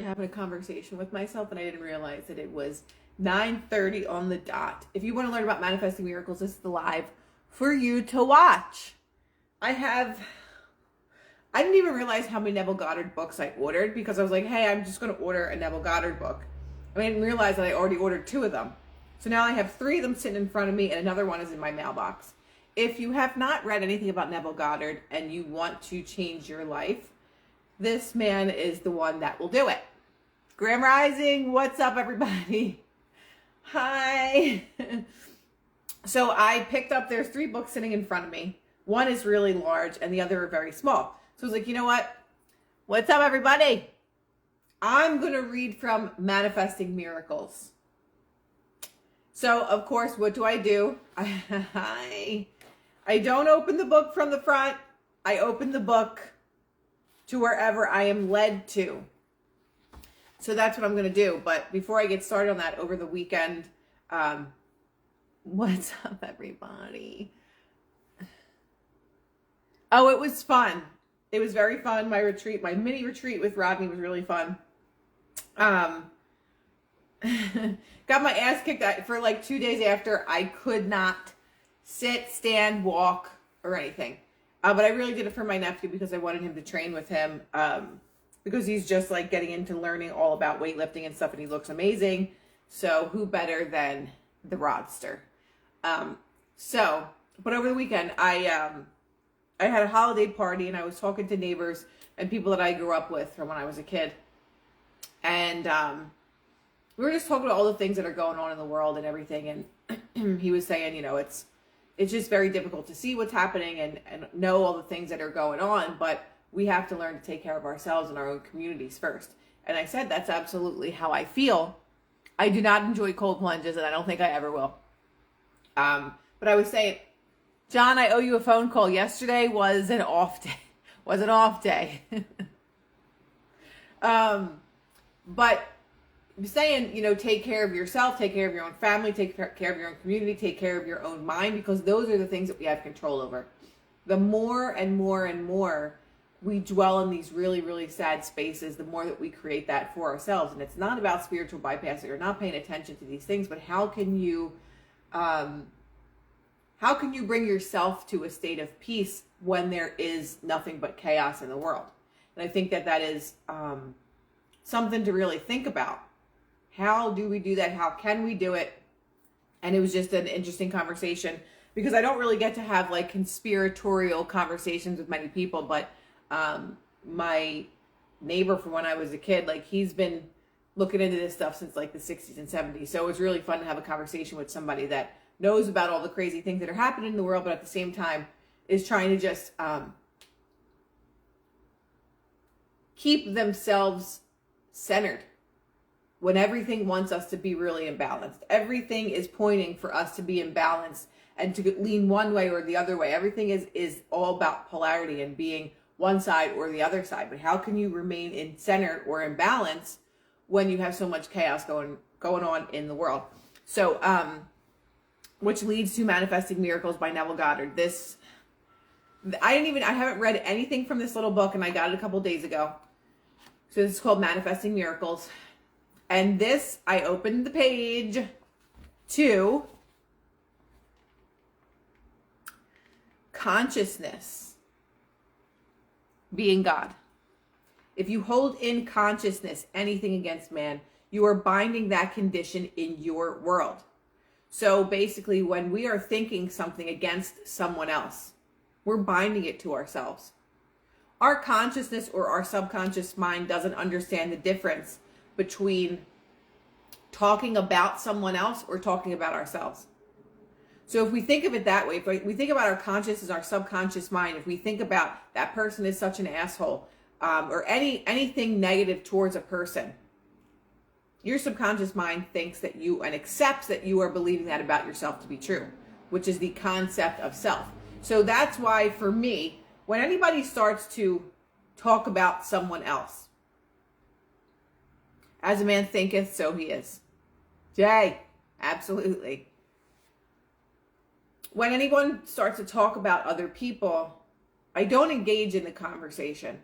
having a conversation with myself and I didn't realize that it was 9:30 on the dot. If you want to learn about manifesting miracles, this is the live for you to watch. I didn't even realize how many Neville Goddard books I ordered because I was like, hey, I'm just going to order a Neville Goddard book. I didn't realize that I already ordered 2 of them. So now I have 3 of them sitting in front of me and another one is in my mailbox. If you have not read anything about Neville Goddard and you want to change your life, this man is the one that will do it. Graham Rising, what's up, everybody? Hi. So I picked up, there's 3 books sitting in front of me. One is really large and the other are very small. So I was like, you know what? What's up, everybody? I'm going to read from Manifesting Miracles. So, of course, what do? I don't open the book from the front. I open the book to wherever I am led to. So that's what I'm going to do. But before I get started on that, over the weekend, what's up, everybody? Oh, it was fun. It was very fun. My retreat, my mini retreat with Rodney was really fun. Got my ass kicked for like 2 days after. I could not sit, stand, walk, or anything. But I really did it for my nephew because I wanted him to train with him. Because he's just like getting into learning all about weightlifting and stuff, and he looks amazing. So who better than the Rodster? But over the weekend, I had a holiday party and I was talking to neighbors and people that I grew up with from when I was a kid. And we were just talking about all the things that are going on in the world and everything. And he was saying, you know, it's just very difficult to see what's happening and know all the things that are going on. But we have to learn to take care of ourselves and our own communities first. And I said, that's absolutely how I feel. I do not enjoy cold plunges and I don't think I ever will. But I was saying, John, I owe you a phone call. Yesterday was an off day. But I'm saying, you know, take care of yourself, take care of your own family, take care of your own community, take care of your own mind, because those are the things that we have control over. The more and more and more we dwell in these really, really sad spaces, the more that we create that for ourselves. And it's not about spiritual bypassing or not paying attention to these things, but how can you bring yourself to a state of peace when there is nothing but chaos in the world? And I think that is something to really think about. How do we do that? How can we do it? And it was just an interesting conversation because I don't really get to have like conspiratorial conversations with many people, but my neighbor from when I was a kid, like he's been looking into this stuff since like the 60s and 70s. So it was really fun to have a conversation with somebody that knows about all the crazy things that are happening in the world, but at the same time is trying to just keep themselves centered when everything wants us to be really imbalanced. Everything is pointing for us to be imbalanced and to lean one way or the other way. Everything is all about polarity and being one side or the other side. But how can you remain in center or in balance when you have so much chaos going on in the world? So, which leads to Manifesting Miracles by Neville Goddard. I haven't read anything from this little book, and I got it a couple days ago. So this is called Manifesting Miracles. And this, I opened the page to consciousness being God. If you hold in consciousness anything against man, you are binding that condition in your world. So basically, when we are thinking something against someone else, we're binding it to ourselves. Our consciousness or our subconscious mind doesn't understand the difference between talking about someone else or talking about ourselves. So if we think of it that way, if we think about our conscious as our subconscious mind, if we think about that person is such an asshole, or anything negative towards a person, your subconscious mind thinks that you and accepts that you are believing that about yourself to be true, which is the concept of self. So that's why for me, when anybody starts to talk about someone else, as a man thinketh, so he is. Jay, absolutely. When anyone starts to talk about other people, I don't engage in the conversation.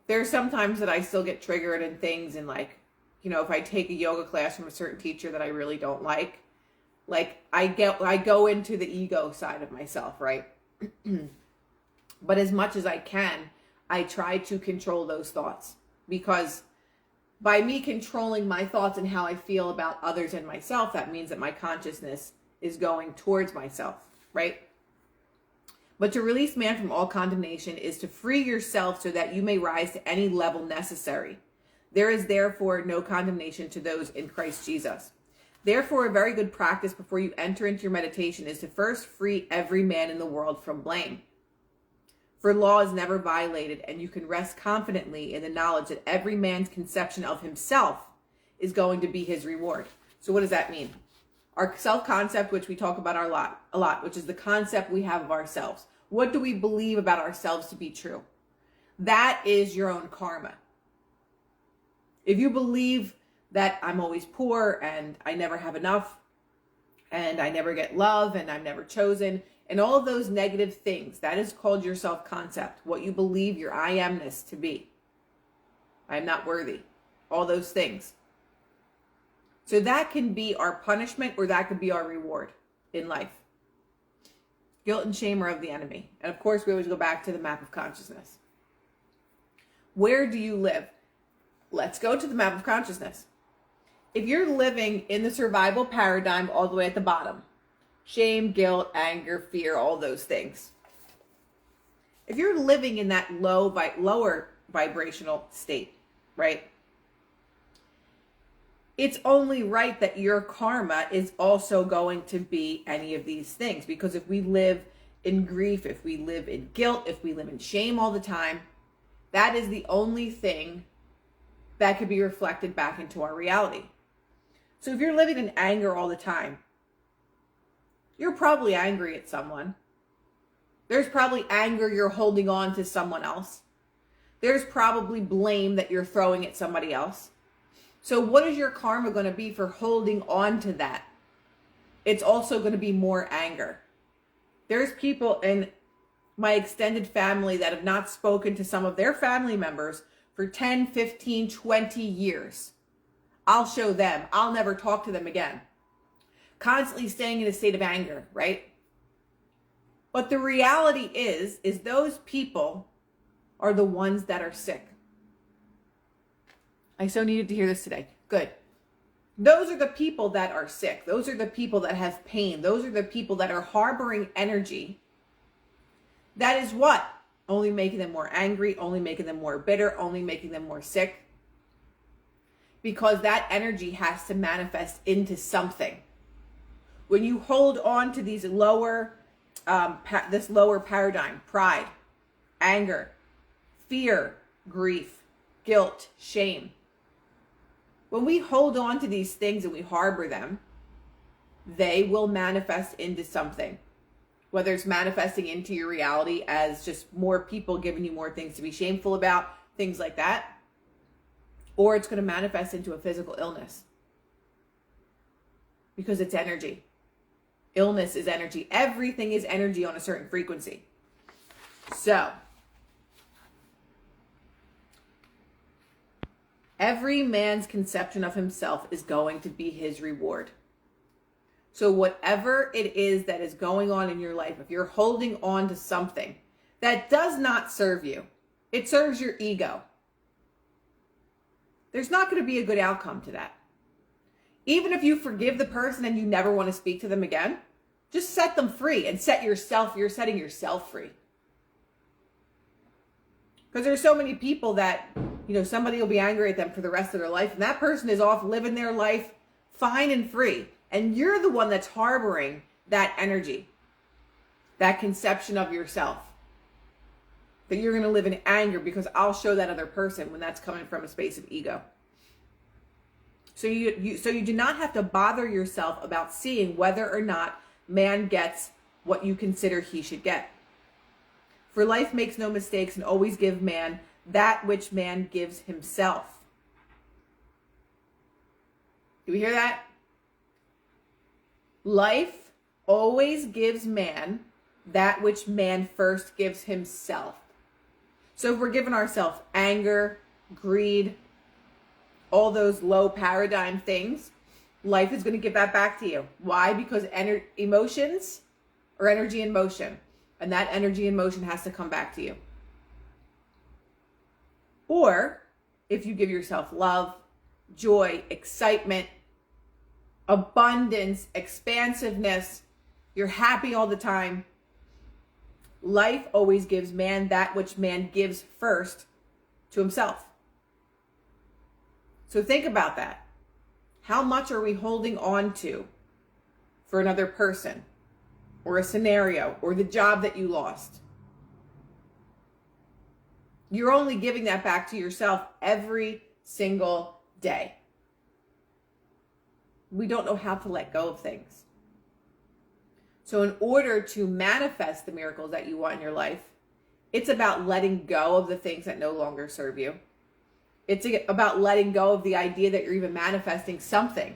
there's sometimes that I still get triggered in things, and like, if I take a yoga class from a certain teacher that I really don't like I go into the ego side of myself, right? But as much as I can, I try to control those thoughts, because by me controlling my thoughts and how I feel about others and myself, that means that my consciousness is going towards myself, right? But to release man from all condemnation is to free yourself so that you may rise to any level necessary. There is therefore no condemnation to those in Christ Jesus. Therefore, a very good practice before you enter into your meditation is to first free every man in the world from blame. For law is never violated, and you can rest confidently in the knowledge that every man's conception of himself is going to be his reward. So what does that mean? Our self-concept, which we talk about a lot, which is the concept we have of ourselves. What do we believe about ourselves to be true? That is your own karma. If you believe that I'm always poor and I never have enough and I never get love and I'm never chosen and all of those negative things, that is called your self-concept, what you believe your I amness to be. I am not worthy. All those things. So that can be our punishment, or that could be our reward in life. Guilt and shame are of the enemy. And of course, we always go back to the map of consciousness. Where do you live? Let's go to the map of consciousness. If you're living in the survival paradigm all the way at the bottom, shame, guilt, anger, fear, all those things. If you're living in that lower vibrational state, right? It's only right that your karma is also going to be any of these things. Because if we live in grief, if we live in guilt, if we live in shame all the time, that is the only thing that could be reflected back into our reality. So if you're living in anger all the time, you're probably angry at someone. There's probably anger you're holding on to someone else. There's probably blame that you're throwing at somebody else. So what is your karma going to be for holding on to that? It's also going to be more anger. There's people in my extended family that have not spoken to some of their family members for 10, 15, 20 years. I'll show them. I'll never talk to them again. Constantly staying in a state of anger, right? But the reality is those people are the ones that are sick. I so needed to hear this today. Good. Those are the people that are sick. Those are the people that have pain. Those are the people that are harboring energy. That is what? Only making them more angry, only making them more bitter, only making them more sick. Because that energy has to manifest into something. When you hold on to these this lower paradigm, pride, anger, fear, grief, guilt, shame. When we hold on to these things and we harbor them, they will manifest into something. Whether it's manifesting into your reality as just more people giving you more things to be shameful about, things like that. Or it's going to manifest into a physical illness. Because it's energy. Illness is energy. Everything is energy on a certain frequency. So, every man's conception of himself is going to be his reward. So whatever it is that is going on in your life, if you're holding on to something that does not serve you, it serves your ego, there's not going to be a good outcome to that. Even if you forgive the person and you never want to speak to them again, just set them free and you're setting yourself free. Because there's so many people that, somebody will be angry at them for the rest of their life, and that person is off living their life fine and free. And you're the one that's harboring that energy, that conception of yourself. That you're going to live in anger because I'll show that other person when that's coming from a space of ego. So you do not have to bother yourself about seeing whether or not man gets what you consider he should get. For life makes no mistakes and always give man that which man gives himself. Do we hear that? Life always gives man that which man first gives himself. So if we're giving ourselves anger, greed, all those low paradigm things, life is going to give that back to you. Why? Because emotions are energy in motion, and that energy in motion has to come back to you. Or if you give yourself love, joy, excitement, abundance, expansiveness, you're happy all the time, life always gives man that which man gives first to himself. So think about that. How much are we holding on to for another person or a scenario or the job that you lost? You're only giving that back to yourself every single day. We don't know how to let go of things. So in order to manifest the miracles that you want in your life, it's about letting go of the things that no longer serve you. It's about letting go of the idea that you're even manifesting something.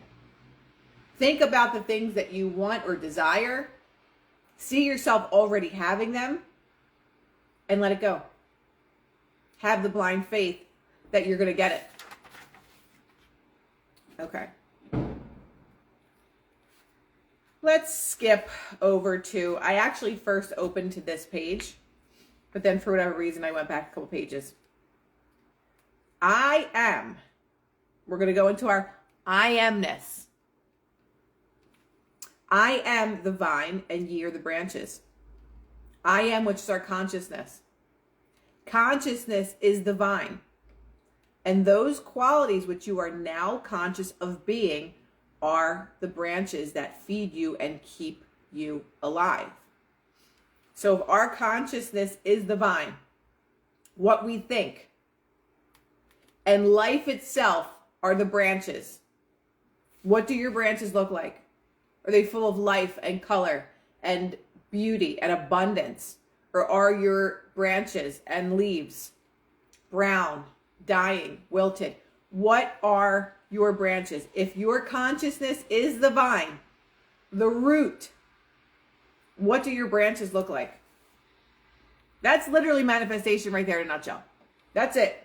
Think about the things that you want or desire. See yourself already having them and let it go. Have the blind faith that you're going to get it. Okay. Let's skip over to, I actually first opened to this page, but then for whatever reason, I went back a couple pages. I am. We're going to go into our I amness. I am the vine and ye are the branches. I am, which is our consciousness. Consciousness is the vine. And those qualities which you are now conscious of being are the branches that feed you and keep you alive. So if our consciousness is the vine, what we think, and life itself are the branches. What do your branches look like? Are they full of life and color and beauty and abundance? Or are your branches and leaves brown, dying, wilted? What are your branches? If your consciousness is the vine, the root, what do your branches look like? That's literally manifestation right there in a nutshell. That's it.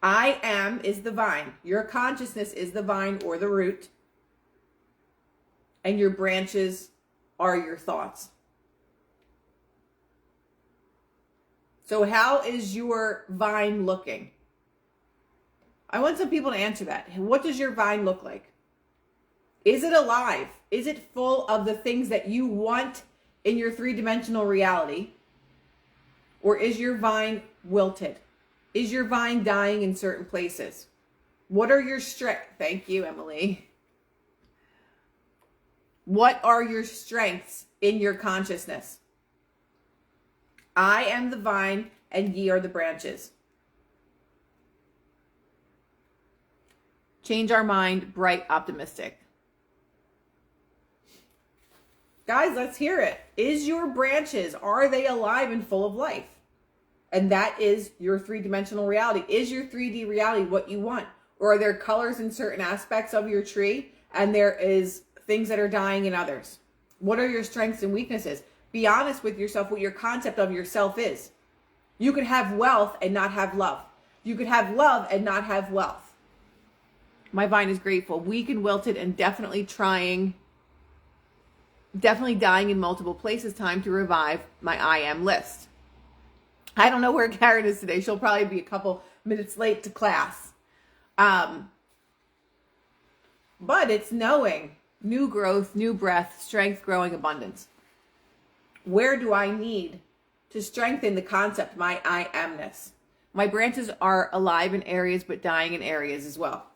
I am is the vine. Your consciousness is the vine or the root. And your branches are your thoughts. So how is your vine looking? I want some people to answer that. What does your vine look like? Is it alive? Is it full of the things that you want in your three-dimensional reality? Or is your vine wilted? Is your vine dying in certain places? What are your strengths? Thank you, Emily. What are your strengths in your consciousness? I am the vine and ye are the branches. Change our mind, bright, optimistic. Guys, let's hear it. Is your branches, are they alive and full of life? And that is your three-dimensional reality. Is your 3D reality what you want? Or are there colors in certain aspects of your tree and there is things that are dying in others? What are your strengths and weaknesses? Be honest with yourself what your concept of yourself is. You could have wealth and not have love. You could have love and not have wealth. My vine is grateful, weak and wilted, and definitely dying in multiple places. Time to revive my I am list. I don't know where Karen is today. She'll probably be a couple minutes late to class. But it's knowing new growth, new breath, strength, growing, abundance. Where do I need to strengthen the concept, my I amness? My branches are alive in areas, but dying in areas as well.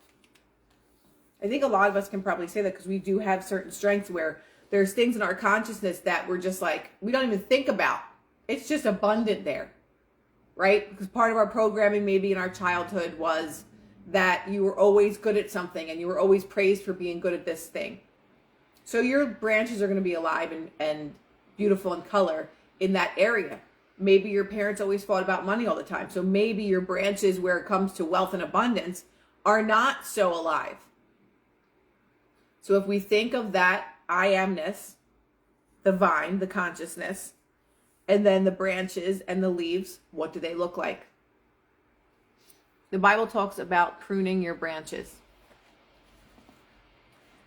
I think a lot of us can probably say that because we do have certain strengths where there's things in our consciousness that we're just like, we don't even think about. It's just abundant there, right? Because part of our programming maybe in our childhood was that you were always good at something and you were always praised for being good at this thing. So your branches are going to be alive and beautiful in color in that area. Maybe your parents always fought about money all the time. So maybe your branches where it comes to wealth and abundance are not so alive. So if we think of that I amness, the vine, the consciousness, And then the branches and the leaves, what do they look like? The Bible talks about pruning your branches.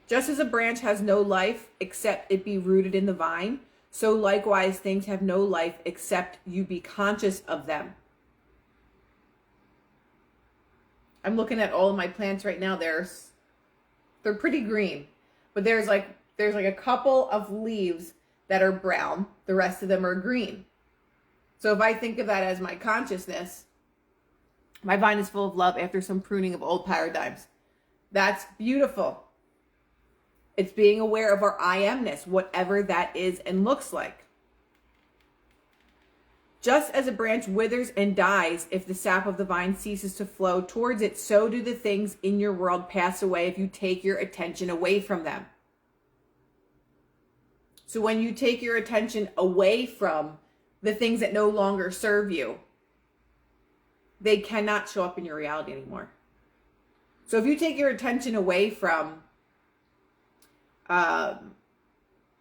Just as a branch has no life except it be rooted in the vine, so likewise things have no life except you be conscious of them. I'm looking at all of my plants right now. They're pretty green, but there's like a couple of leaves that are brown. The rest of them are green. So if I think of that as my consciousness, my vine is full of love after some pruning of old paradigms. That's beautiful. It's being aware of our I amness, whatever that is and looks like. Just as a branch withers and dies if the sap of the vine ceases to flow towards it, so do the things in your world pass away if you take your attention away from them. So when you take your attention away from the things that no longer serve you, they cannot show up in your reality anymore. So if you take your attention away from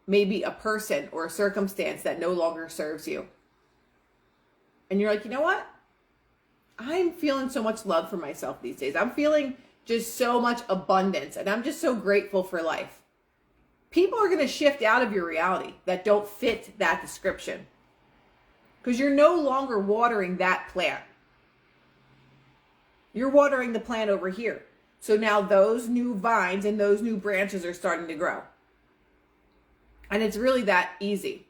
maybe a person or a circumstance that no longer serves you, and you're like, you know what? I'm feeling so much love for myself these days. I'm feeling just so much abundance, and I'm just so grateful for life. People are going to shift out of your reality that don't fit that description, because you're no longer watering that plant. You're watering the plant over here. So now those new vines and those new branches are starting to grow. And it's really that easy.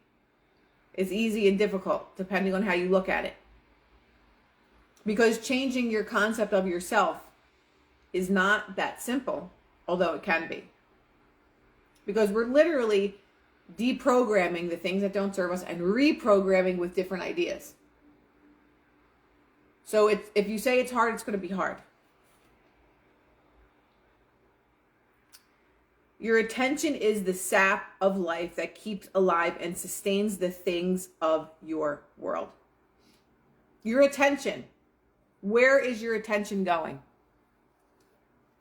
It's easy and difficult, depending on how you look at it. Because changing your concept of yourself is not that simple, although it can be. Because we're literally deprogramming the things that don't serve us and reprogramming with different ideas. So if you say it's hard, it's going to be hard. Your attention is the sap of life that keeps alive and sustains the things of your world. Your attention. Where is your attention going?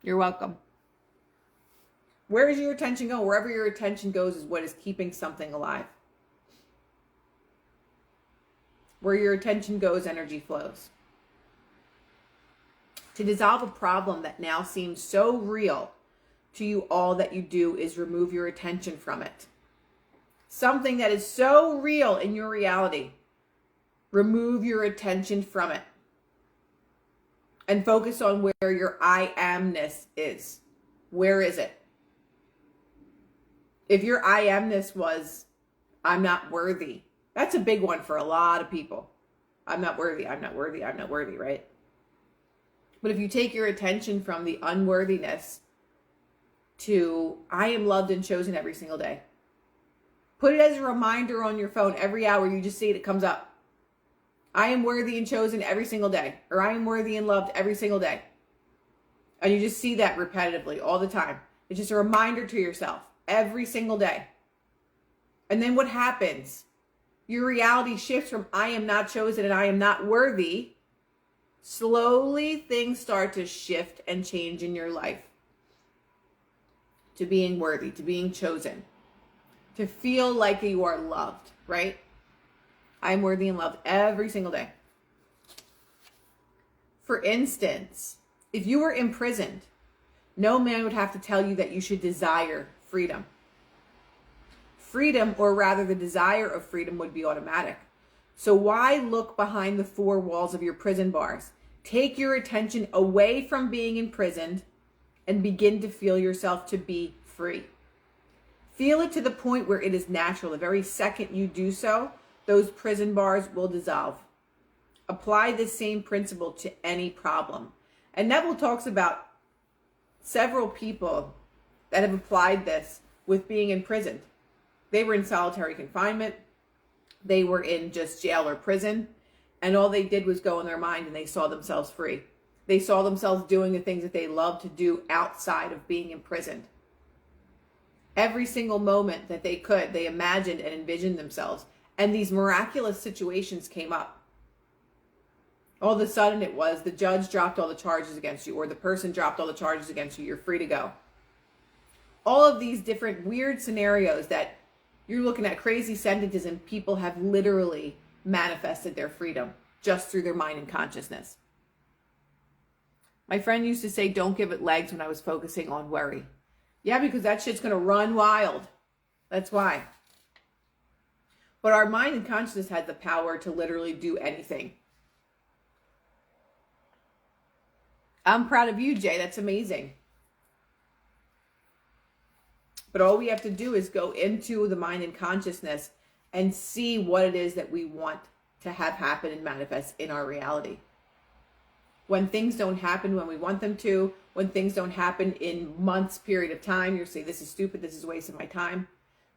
You're welcome. Where is your attention going? Wherever your attention goes is what is keeping something alive. Where your attention goes, energy flows. To dissolve a problem that now seems so real to you, all that you do is remove your attention from it. Something that is so real in your reality, remove your attention from it. And focus on where your I amness is. Where is it? If your I amness was, I'm not worthy. That's a big one for a lot of people. I'm not worthy, I'm not worthy, I'm not worthy, right? But if you take your attention from the unworthiness to, I am loved and chosen every single day. Put it as a reminder on your phone every hour. You just see it, it comes up. I am worthy and chosen every single day. Or I am worthy and loved every single day. And you just see that repetitively all the time. It's just a reminder to yourself every single day. And then what happens? Your reality shifts from I am not chosen and I am not worthy. Slowly things start to shift and change in your life. To being worthy, to being chosen, to feel like you are loved, right? I'm worthy and loved every single day. For instance, if you were imprisoned, no man would have to tell you that you should desire freedom. Freedom, or rather the desire of freedom, would be automatic. So why look behind the four walls of your prison bars? Take your attention away from being imprisoned and begin to feel yourself to be free. Feel it to the point where it is natural. The very second you do so, those prison bars will dissolve. Apply this same principle to any problem. And Neville talks about several people that have applied this with being imprisoned. They were in solitary confinement. They were in just jail or prison. And all they did was go in their mind and they saw themselves free. They saw themselves doing the things that they love to do outside of being imprisoned. Every single moment that they could, they imagined and envisioned themselves. And these miraculous situations came up. All of a sudden it was the judge dropped all the charges against you, or the person dropped all the charges against you. You're free to go. All of these different weird scenarios that you're looking at crazy sentences and people have literally manifested their freedom just through their mind and consciousness. My friend used to say, don't give it legs when I was focusing on worry. Yeah, because that shit's going to run wild. That's why. But our mind and consciousness has the power to literally do anything. I'm proud of you, Jay. That's amazing. But all we have to do is go into the mind and consciousness and see what it is that we want to have happen and manifest in our reality. When things don't happen when we want them to, when things don't happen in months period of time, you'll say, this is stupid, this is wasting my time.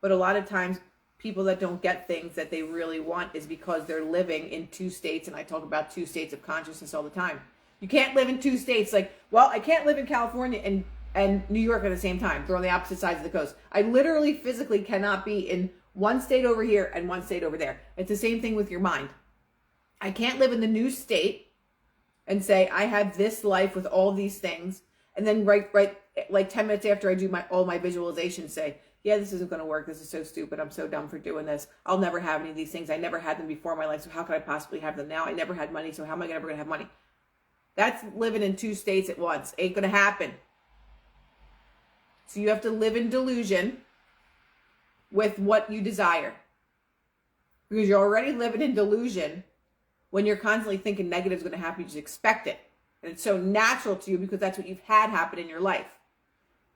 But a lot of times, people that don't get things that they really want is because they're living in two states. And I talk about two states of consciousness all the time. You can't live in two states. Like, well, I can't live in California and New York at the same time. They're on the opposite sides of the coast. I literally physically cannot be in one state over here and one state over there. It's the same thing with your mind. I can't live in the new state and say, I have this life with all these things. And then right like 10 minutes after I do all my visualizations say, yeah, this isn't going to work. This is so stupid. I'm so dumb for doing this. I'll never have any of these things. I never had them before in my life. So how could I possibly have them now? I never had money. So how am I ever going to have money? That's living in two states at once. Ain't going to happen. So you have to live in delusion with what you desire. Because you're already living in delusion when you're constantly thinking negative is going to happen. You just expect it. And it's so natural to you because that's what you've had happen in your life.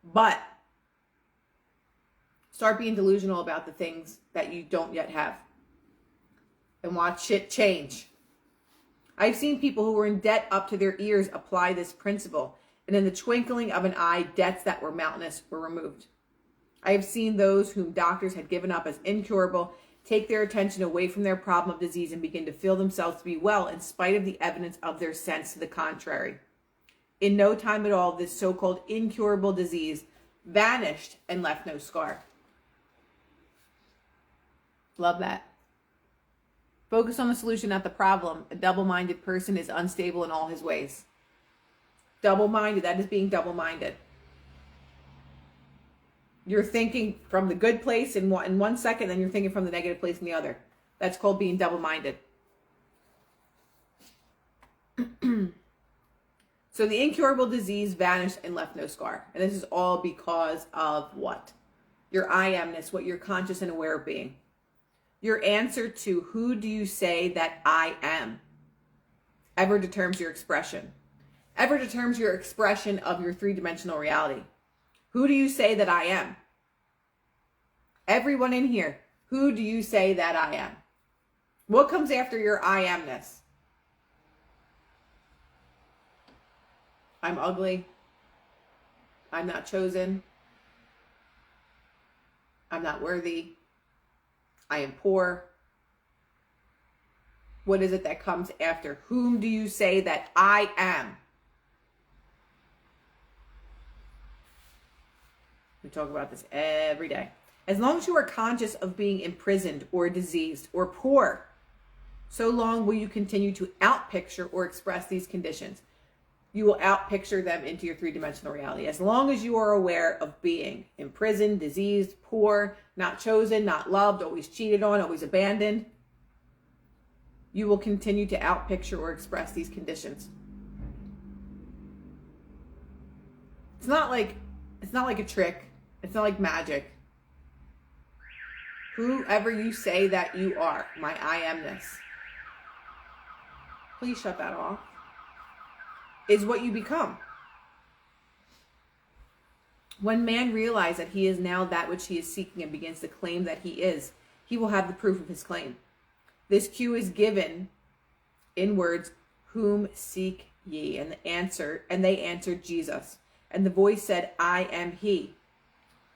But start being delusional about the things that you don't yet have. And watch shit change. I've seen people who were in debt up to their ears apply this principle. And in the twinkling of an eye, debts that were mountainous were removed. I have seen those whom doctors had given up as incurable take their attention away from their problem of disease and begin to feel themselves to be well in spite of the evidence of their sense to the contrary. In no time at all, this so-called incurable disease vanished and left no scar. Love that. Focus on the solution, not the problem. A double-minded person is unstable in all his ways. Double-minded, that is being double-minded. You're thinking from the good place in one second, then you're thinking from the negative place in the other. That's called being double-minded. So the incurable disease vanished and left no scar. And this is all because of what? Your I amness, what you're conscious and aware of being. Your answer to who do you say that I am ever determines your expression. Ever determines your expression of your three-dimensional reality. Who do you say that I am? Everyone in here, who do you say that I am? What comes after your I amness? I'm ugly. I'm not chosen. I'm not worthy. I am poor. What is it that comes after? Whom do you say that I am? We talk about this every day. As long as you are conscious of being imprisoned or diseased or poor, so long will you continue to outpicture or express these conditions. You will outpicture them into your three-dimensional reality. As long as you are aware of being imprisoned, diseased, poor, not chosen, not loved, always cheated on, always abandoned, you will continue to outpicture or express these conditions. It's not like a trick. It's not like magic. Whoever you say that you are, my I amness. Please shut that off. Is what you become. When man realizes that he is now that which he is seeking and begins to claim that he is, he will have the proof of his claim. This cue is given in words, whom seek ye? And they answered Jesus. And the voice said, I am he.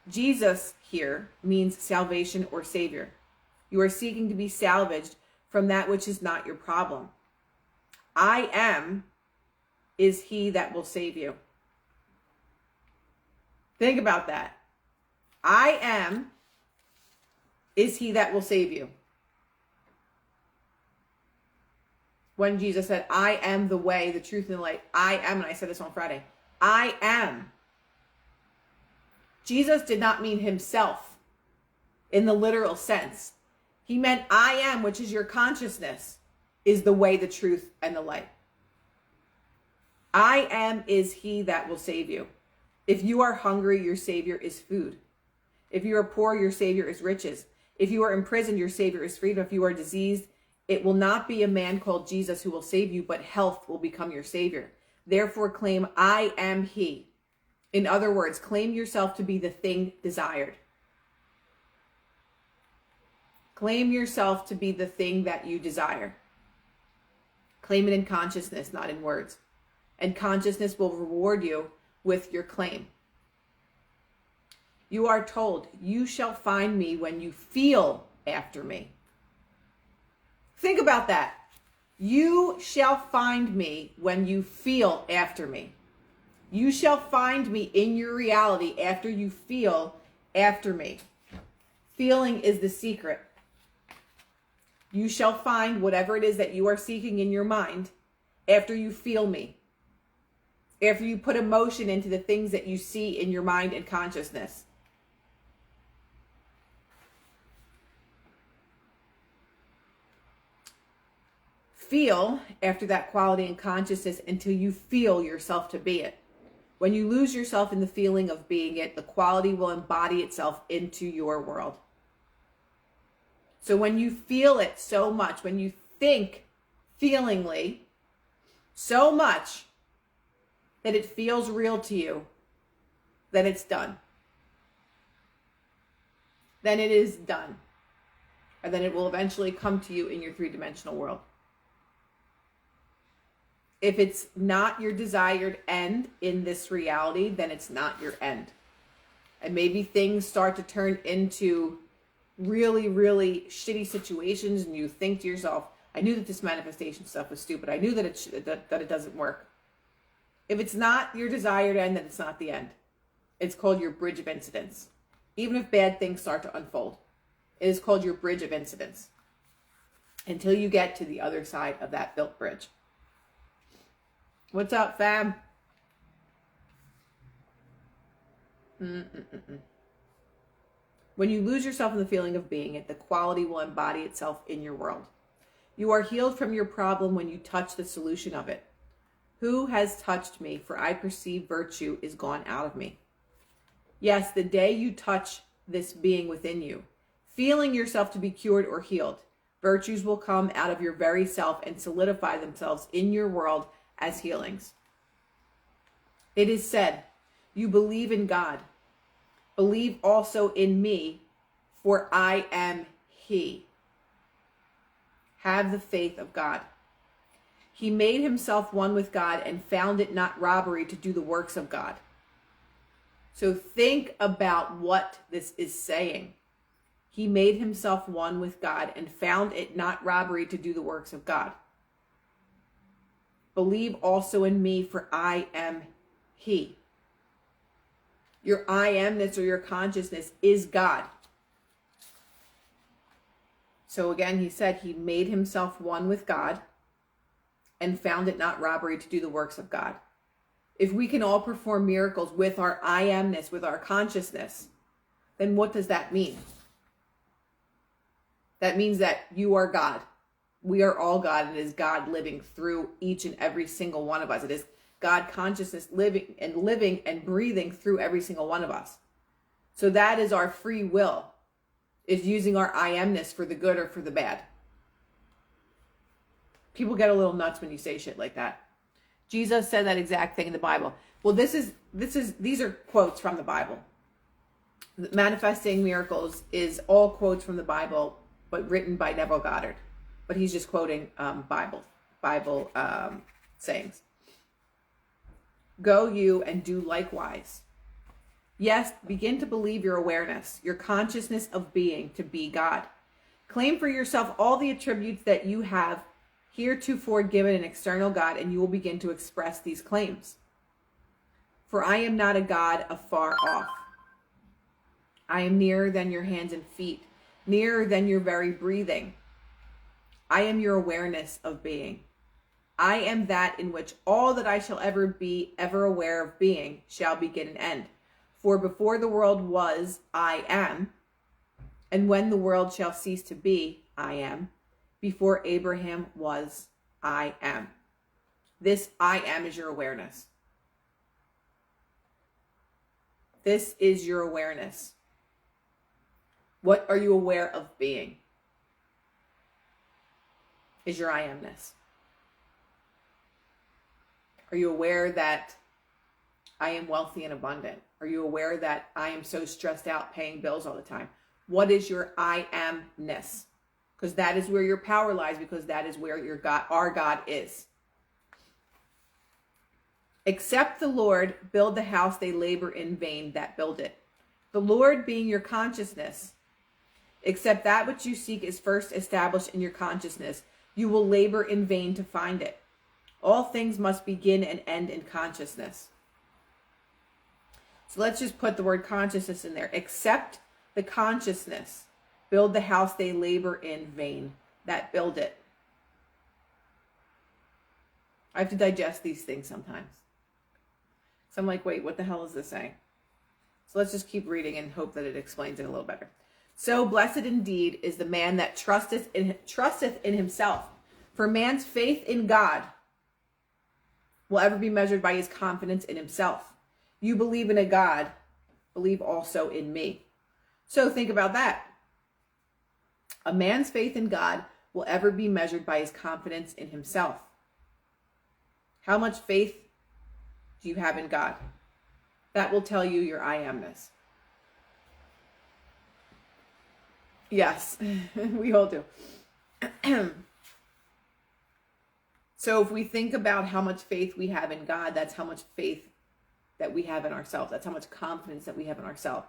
Jesus here means salvation or savior. You are seeking to be salvaged from that which is not your problem. I am is he that will save you. Think about that. I am is he that will save you. When Jesus said, I am the way, the truth, and the light. I am, and I said this on Friday. I am. Jesus did not mean himself in the literal sense. He meant I am, which is your consciousness, is the way, the truth, and the light. I am is he that will save you. If you are hungry, your Savior is food. If you are poor, your Savior is riches. If you are imprisoned, your Savior is freedom. If you are diseased, it will not be a man called Jesus who will save you, but health will become your Savior. Therefore, claim, I am he. In other words, claim yourself to be the thing desired. Claim yourself to be the thing that you desire. Claim it in consciousness, not in words. And consciousness will reward you with your claim. You are told, you shall find me when you feel after me. Think about that. You shall find me when you feel after me. You shall find me in your reality after you feel after me. Feeling is the secret. You shall find whatever it is that you are seeking in your mind after you feel me. After you put emotion into the things that you see in your mind and consciousness. Feel after that quality and consciousness until you feel yourself to be it. When you lose yourself in the feeling of being it, the quality will embody itself into your world. So when you feel it so much, when you think feelingly so much that it feels real to you, then it's done. Then it is done. And then it will eventually come to you in your three-dimensional world. If it's not your desired end in this reality, then it's not your end. And maybe things start to turn into really, really shitty situations, and you think to yourself, I knew that this manifestation stuff was stupid. I knew that it doesn't work. If it's not your desired end, then it's not the end. It's called your bridge of incidents. Even if bad things start to unfold, it is called your bridge of incidents until you get to the other side of that built bridge. What's up, fam? When you lose yourself in the feeling of being it, the quality will embody itself in your world. You are healed from your problem when you touch the solution of it. Who has touched me? For I perceive virtue is gone out of me. Yes, the day you touch this being within you, feeling yourself to be cured or healed, virtues will come out of your very self and solidify themselves in your world as healings. It is said, you believe in God. Believe also in me, for I am he. Have the faith of God. He made himself one with God and found it not robbery to do the works of God. So think about what this is saying. He made himself one with God and found it not robbery to do the works of God. Believe also in me, for I am he. Your I amness or your consciousness is God. So again, he said he made himself one with God and found it not robbery to do the works of God. If we can all perform miracles with our I amness, with our consciousness, then what does that mean? That means that you are God. We are all God, and it is God living through each and every single one of us. It is God consciousness living and breathing through every single one of us. So that is our free will, is using our I amness for the good or for the bad. People get a little nuts when you say shit like that. Jesus said that exact thing in the Bible. Well, these are quotes from the Bible. Manifesting miracles is all quotes from the Bible, but written by Neville Goddard. But he's just quoting Bible sayings. Go you and do likewise. Yes, begin to believe your awareness, your consciousness of being to be God. Claim for yourself all the attributes that you have heretofore given an external God, and you will begin to express these claims. For I am not a God afar off. I am nearer than your hands and feet, nearer than your very breathing. I am your awareness of being. I am that in which all that I shall ever be, ever aware of being, shall begin and end. For before the world was, I am, And when the world shall cease to be, I am. Before Abraham was, I am. This I am is your awareness. This is your awareness. What are you aware of being? Is your I amness. Are you aware that I am wealthy and abundant? Are you aware that I am so stressed out paying bills all the time? What is your I amness? Because that is where your power lies, because that is where your God, our God is. Except the Lord build the house, they labor in vain that build it. The Lord being your consciousness, except that which you seek is first established in your consciousness, you will labor in vain to find it. All things must begin and end in consciousness. So let's just put the word consciousness in there. Except the consciousness build the house, they labor in vain that build it. I have to digest these things sometimes. So I'm like, wait, what the hell is this saying? So let's just keep reading and hope that it explains it a little better. So blessed indeed is the man that trusteth in himself. For man's faith in God will ever be measured by his confidence in himself. You believe in a God, believe also in me. So think about that. A man's faith in God will ever be measured by his confidence in himself. How much faith do you have in God? That will tell you your I amness. Yes, we all do. So if we think about how much faith we have in God, that's how much faith that we have in ourselves. That's how much confidence that we have in ourselves.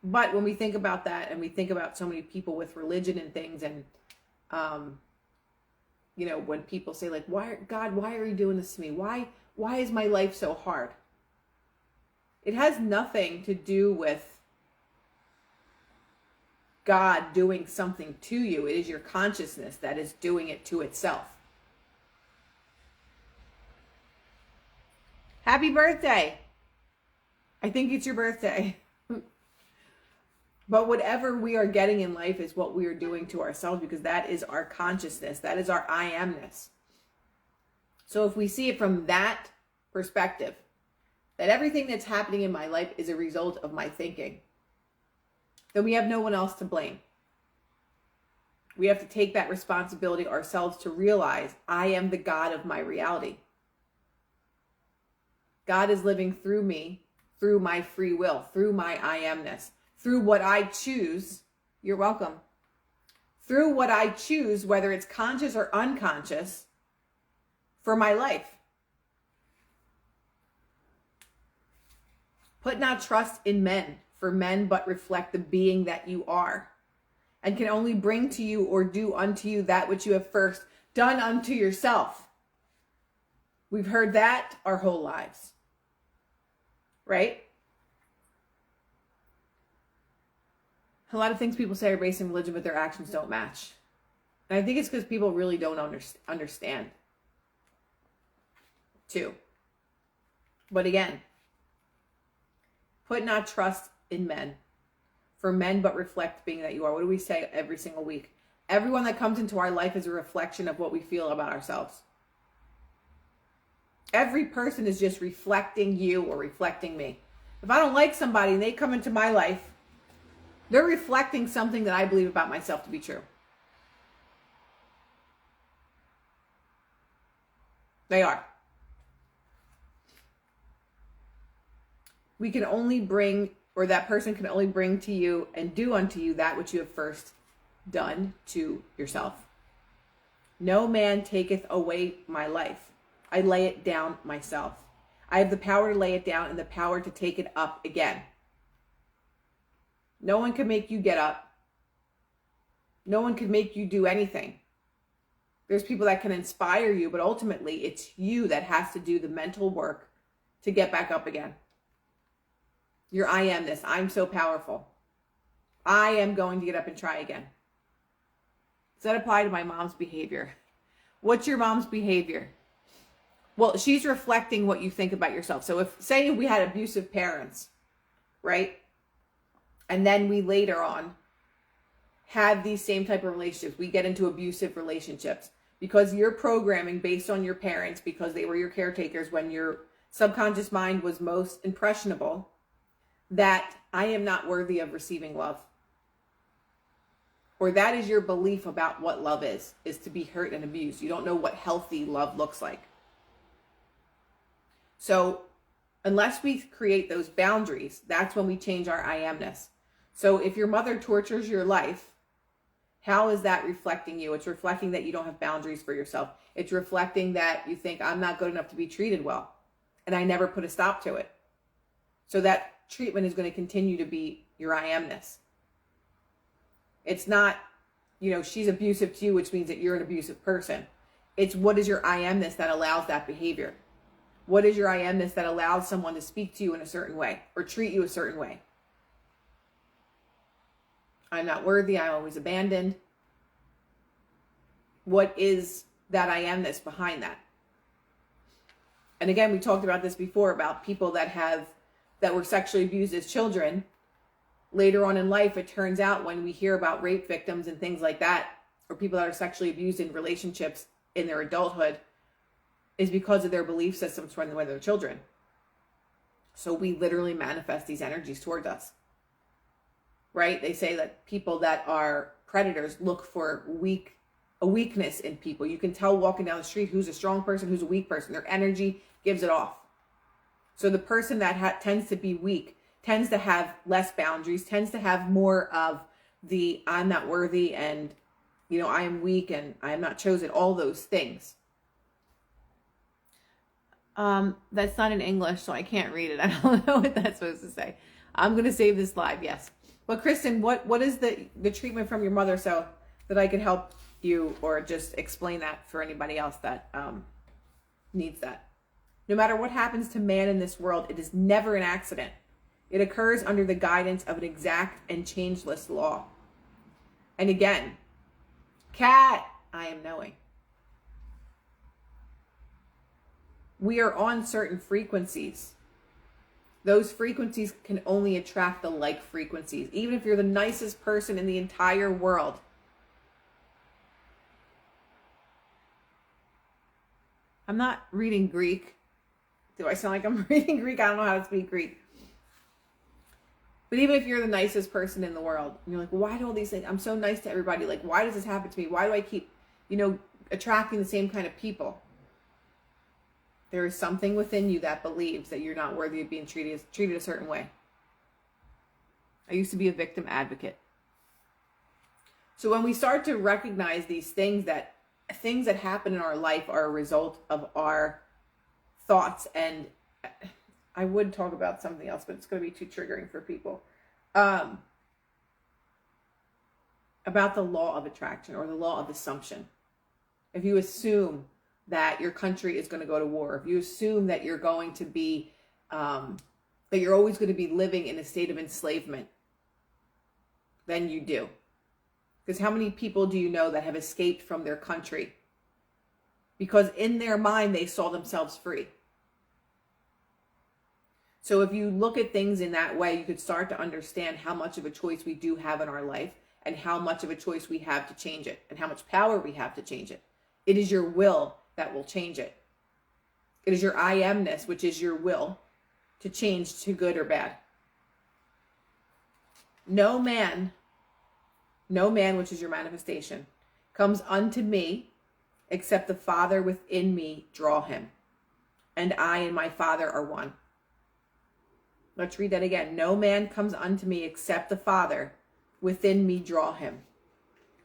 But when we think about that, and we think about so many people with religion and things, and you know, when people say like, why are you doing this to me? Why is my life so hard? It has nothing to do with God doing something to you. It is your consciousness that is doing it to itself. Happy birthday. I think it's your birthday. But whatever we are getting in life is what we are doing to ourselves, because that is our consciousness. That is our I amness. So if we see it from that perspective, that everything that's happening in my life is a result of my thinking, then we have no one else to blame. We have to take that responsibility ourselves to realize I am the God of my reality. God is living through me, through my free will, through my I amness. Through what I choose, you're welcome. Through what I choose, whether it's conscious or unconscious, for my life. Put not trust in men, for men but reflect the being that you are, and can only bring to you or do unto you that which you have first done unto yourself. We've heard that our whole lives, right? A lot of things people say are based in religion, but their actions don't match. And I think it's because people really don't understand, too. But again, put not trust in men, for men but reflect being that you are. What do we say every single week? Everyone that comes into our life is a reflection of what we feel about ourselves. Every person is just reflecting you or reflecting me. If I don't like somebody and they come into my life, they're reflecting something that I believe about myself to be true. They are. We can only bring, or that person can only bring to you and do unto you that which you have first done to yourself. No man taketh away my life. I lay it down myself. I have the power to lay it down and the power to take it up again. No one can make you get up. No one can make you do anything. There's people that can inspire you, but ultimately it's you that has to do the mental work to get back up again. Your I am this. I'm so powerful. I am going to get up and try again. Does that apply to my mom's behavior? What's your mom's behavior? Well, she's reflecting what you think about yourself. So if, say we had abusive parents, right? And then we later on have these same type of relationships. We get into abusive relationships because you're programming based on your parents, because they were your caretakers when your subconscious mind was most impressionable, that I am not worthy of receiving love. Or that is your belief about what love is to be hurt and abused. You don't know what healthy love looks like. So unless we create those boundaries, that's when we change our I amness. So if your mother tortures your life, how is that reflecting you? It's reflecting that you don't have boundaries for yourself. It's reflecting that you think, I'm not good enough to be treated well. And I never put a stop to it. So that treatment is going to continue to be your I amness. It's not, she's abusive to you, which means that you're an abusive person. It's what is your I amness that allows that behavior? What is your I amness that allows someone to speak to you in a certain way or treat you a certain way? I'm not worthy. I'm always abandoned. What is that I amness behind that? And again, we talked about this before about people that were sexually abused as children. Later on in life, it turns out when we hear about rape victims and things like that, or people that are sexually abused in relationships in their adulthood, is because of their belief systems when they're children. So we literally manifest these energies towards us. Right? They say that people that are predators look for a weakness in people. You can tell walking down the street who's a strong person, who's a weak person. Their energy gives it off. So the person that tends to be weak tends to have less boundaries, tends to have more of the I'm not worthy and, I am weak and I am not chosen, all those things. That's not in English, so I can't read it. I don't know what that's supposed to say. I'm going to save this live, yes. But Kristen, what is the treatment from your mother so that I can help you or just explain that for anybody else that needs that? No matter what happens to man in this world, it is never an accident. It occurs under the guidance of an exact and changeless law. And again, Cat, I am knowing. We are on certain frequencies. Those frequencies can only attract the like frequencies. Even if you're the nicest person in the entire world. I'm not reading Greek. Do I sound like I'm reading Greek? I don't know how to speak Greek. But even if you're the nicest person in the world, and you're like, well, why do all these things? I'm so nice to everybody. Like, why does this happen to me? Why do I keep, attracting the same kind of people? There is something within you that believes that you're not worthy of being treated a certain way. I used to be a victim advocate. So when we start to recognize these things that happen in our life are a result of our thoughts, and I would talk about something else, but it's going to be too triggering for people. About the law of attraction or the law of assumption. If you assume that your country is going to go to war, if you assume that you're going to be, that you're always going to be living in a state of enslavement, then you do. Because how many people do you know that have escaped from their country? Because in their mind, they saw themselves free. So if you look at things in that way, you could start to understand how much of a choice we do have in our life and how much of a choice we have to change it and how much power we have to change it. It is your will that will change it. It is your I amness, which is your will, to change to good or bad. No man, which is your manifestation, comes unto me except the Father within me draw him. And I and my Father are one. Let's read that again. No man comes unto me except the Father within me draw him.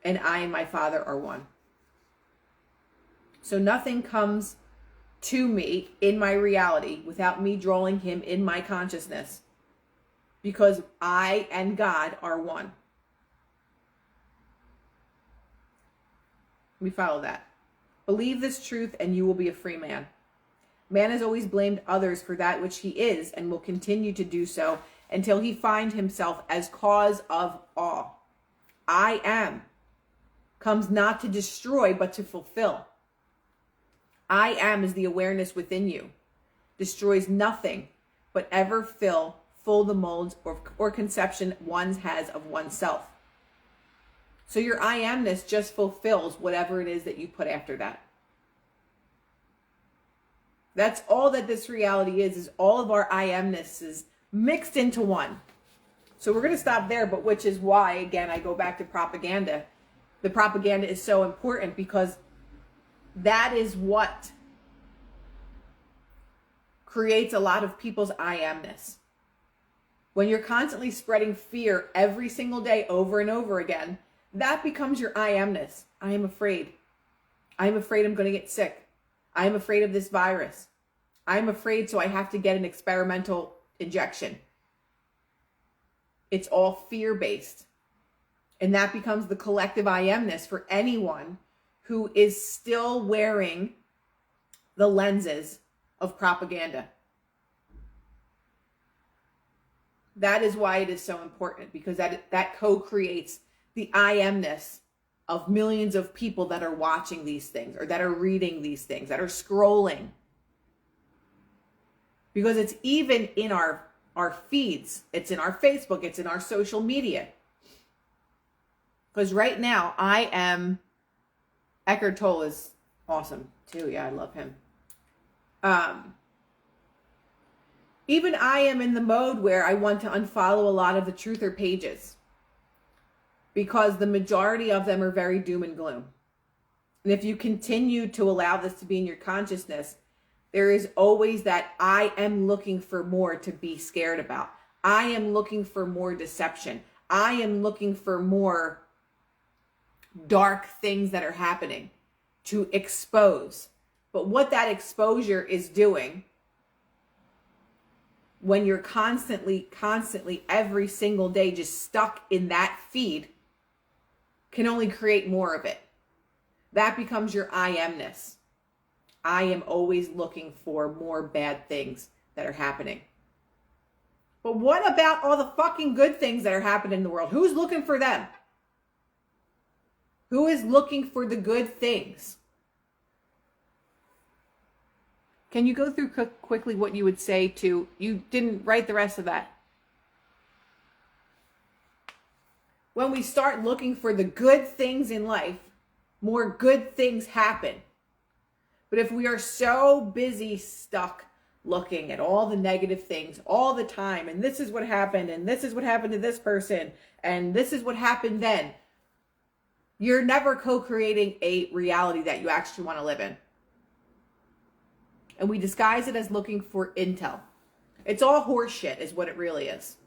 And I and my Father are one. So nothing comes to me in my reality without me drawing him in my consciousness, because I and God are one. We follow that. Believe this truth and you will be a free man. Man has always blamed others for that which he is and will continue to do so until he find himself as cause of all. I am comes not to destroy but to fulfill. I am is the awareness within you. Destroys nothing but ever fill full the molds or conception one has of oneself. So your I amness just fulfills whatever it is that you put after that. That's all that this reality is all of our I amnesses mixed into one. So we're going to stop there, but which is why, again, I go back to propaganda. The propaganda is so important because that is what creates a lot of people's I amness. When you're constantly spreading fear every single day over and over again, that becomes your I amness. I am afraid. I am afraid I'm going to get sick. I am afraid of this virus. I am afraid, so I have to get an experimental injection. It's all fear-based. And that becomes the collective I amness for anyone who is still wearing the lenses of propaganda. That is why it is so important, because that co-creates the I amness of millions of people that are watching these things or that are reading these things, that are scrolling. Because it's even in our feeds, it's in our Facebook, it's in our social media. Because right now Eckhart Tolle is awesome too. Yeah, I love him. Even I am in the mode where I want to unfollow a lot of the truther pages because the majority of them are very doom and gloom. And if you continue to allow this to be in your consciousness, there is always that I am looking for more to be scared about. I am looking for more deception. I am looking for more dark things that are happening to expose. But what that exposure is doing when you're constantly, every single day just stuck in that feed can only create more of it. That becomes your I amness. I am always looking for more bad things that are happening. But what about all the fucking good things that are happening in the world? Who's looking for them? Who is looking for the good things? Can you go through quickly what you would say to, you didn't write the rest of that. When we start looking for the good things in life, more good things happen. But if we are so busy stuck looking at all the negative things all the time, and this is what happened, and this is what happened to this person, and this is what happened then, you're never co-creating a reality that you actually want to live in. And we disguise it as looking for intel. It's all horseshit is what it really is.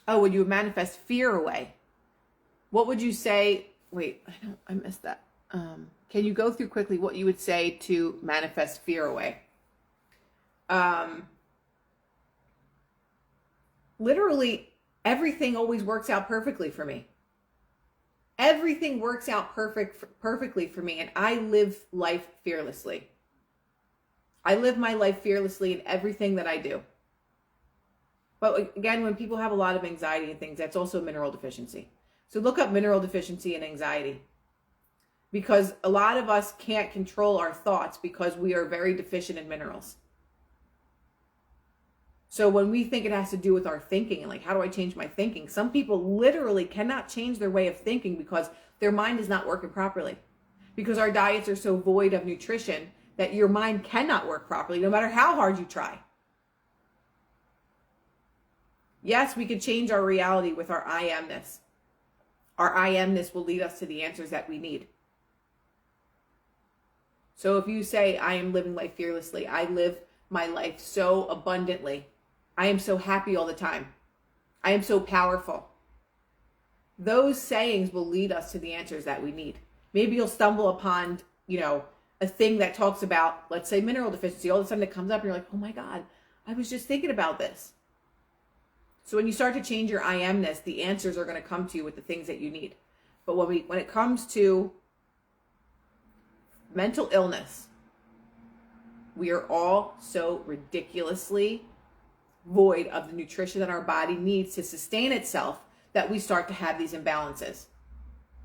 Oh, would you manifest fear away? What would you say? Wait, I missed that. Can you go through quickly what you would say to manifest fear away? Literally, everything always works out perfectly for me. Everything works out perfectly for me, and I live life fearlessly. I live my life fearlessly in everything that I do. But again, when people have a lot of anxiety and things, that's also mineral deficiency. So look up mineral deficiency and anxiety. Because a lot of us can't control our thoughts because we are very deficient in minerals. So when we think it has to do with our thinking and like, how do I change my thinking? Some people literally cannot change their way of thinking because their mind is not working properly. Because our diets are so void of nutrition that your mind cannot work properly no matter how hard you try. Yes, we can change our reality with our I amness. Our I amness will lead us to the answers that we need. So if you say, I am living life fearlessly, I live my life so abundantly, I am so happy all the time, I am so powerful, those sayings will lead us to the answers that we need. Maybe you'll stumble upon, a thing that talks about, let's say, mineral deficiency. All of a sudden it comes up and you're like, oh my God, I was just thinking about this. So when you start to change your I amness, the answers are going to come to you with the things that you need. But when it comes to mental illness, we are all so ridiculously void of the nutrition that our body needs to sustain itself that we start to have these imbalances.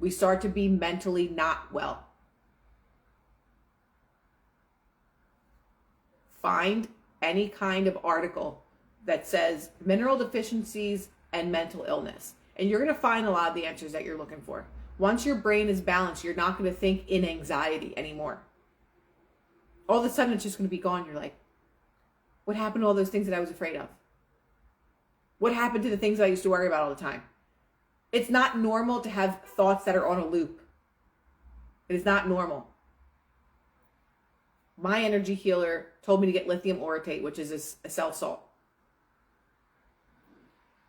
We start to be mentally not well. Find any kind of article that says mineral deficiencies and mental illness. And you're going to find a lot of the answers that you're looking for. Once your brain is balanced, you're not going to think in anxiety anymore. All of a sudden, it's just going to be gone. You're like, what happened to all those things that I was afraid of? What happened to the things that I used to worry about all the time? It's not normal to have thoughts that are on a loop. It is not normal. My energy healer told me to get lithium orotate, which is a cell salt.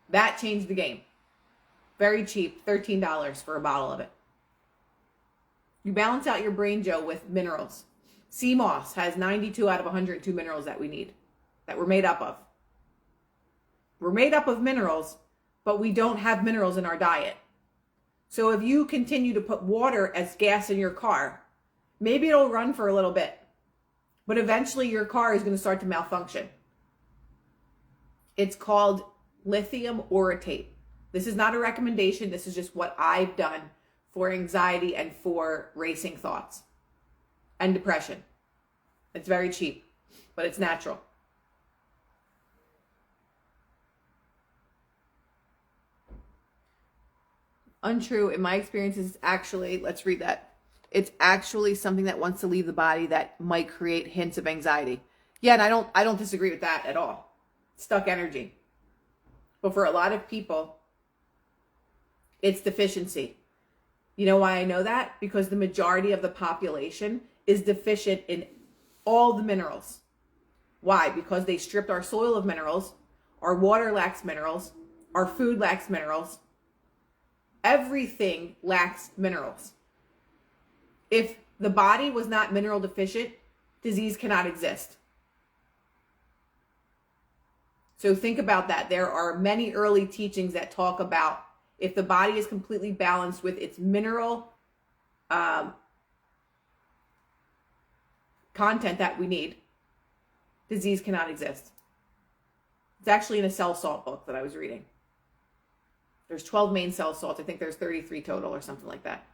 That changed the game. Very cheap, $13 for a bottle of it. You balance out your brain, Joe, with minerals. Sea moss has 92 out of 102 minerals that we need, that we're made up of. We're made up of minerals, but we don't have minerals in our diet. So if you continue to put water as gas in your car, maybe it'll run for a little bit, but eventually your car is going to start to malfunction. It's called lithium orotate. This is not a recommendation. This is just what I've done for anxiety and for racing thoughts and depression. It's very cheap, but it's natural. Untrue. In my experience, it's actually, let's read that. It's actually something that wants to leave the body that might create hints of anxiety. Yeah, and I don't disagree with that at all. Stuck energy. But for a lot of people, it's deficiency. You know why I know that? Because the majority of the population is deficient in all the minerals. Why? Because they stripped our soil of minerals, our water lacks minerals, our food lacks minerals. Everything lacks minerals. If the body was not mineral deficient, disease cannot exist. So think about that. There are many early teachings that talk about if the body is completely balanced with its mineral content that we need, disease cannot exist. It's actually in a cell salt book that I was reading. There's 12 main cell salts. I think there's 33 total or something like that.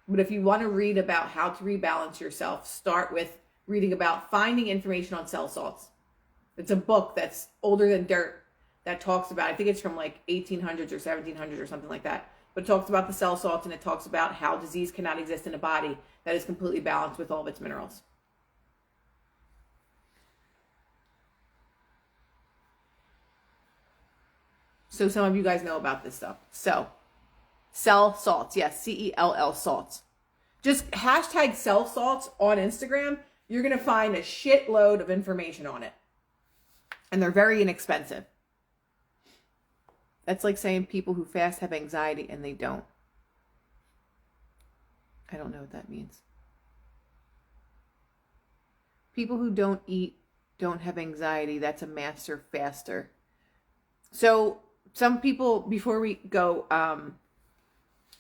But if you want to read about how to rebalance yourself, start with reading about finding information on cell salts. It's a book that's older than dirt that talks about, I think it's from like 1800s or 1700s or something like that. But it talks about the cell salts, and it talks about how disease cannot exist in a body that is completely balanced with all of its minerals. So some of you guys know about this stuff. So, cell salts. Yes, CELL salts. Just hashtag cell salts on Instagram. You're going to find a shitload of information on it. And they're very inexpensive. That's like saying people who fast have anxiety and they don't. I don't know what that means. People who don't eat don't have anxiety. That's a master faster. So some people, before we go,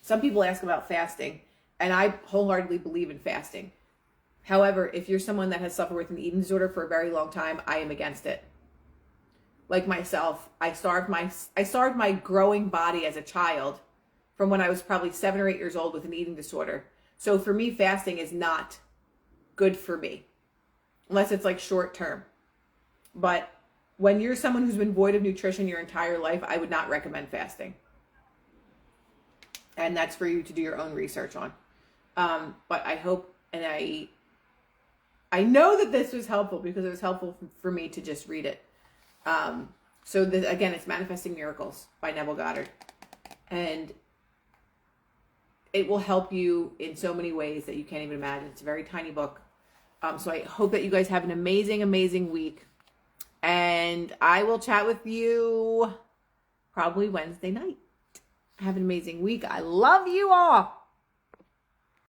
some people ask about fasting, and I wholeheartedly believe in fasting. However, if you're someone that has suffered with an eating disorder for a very long time, I am against it. Like myself, I starved my growing body as a child from when I was probably 7 or 8 years old with an eating disorder. So for me, fasting is not good for me, unless it's like short term. But when you're someone who's been void of nutrition your entire life, I would not recommend fasting. And that's for you to do your own research on. But I hope, and I know that this was helpful because it was helpful for me to just read it. So again, it's Manifesting Miracles by Neville Goddard. And it will help you in so many ways that you can't even imagine. It's a very tiny book. So I hope that you guys have an amazing, amazing week. And I will chat with you probably Wednesday night. Have an amazing week. I love you all.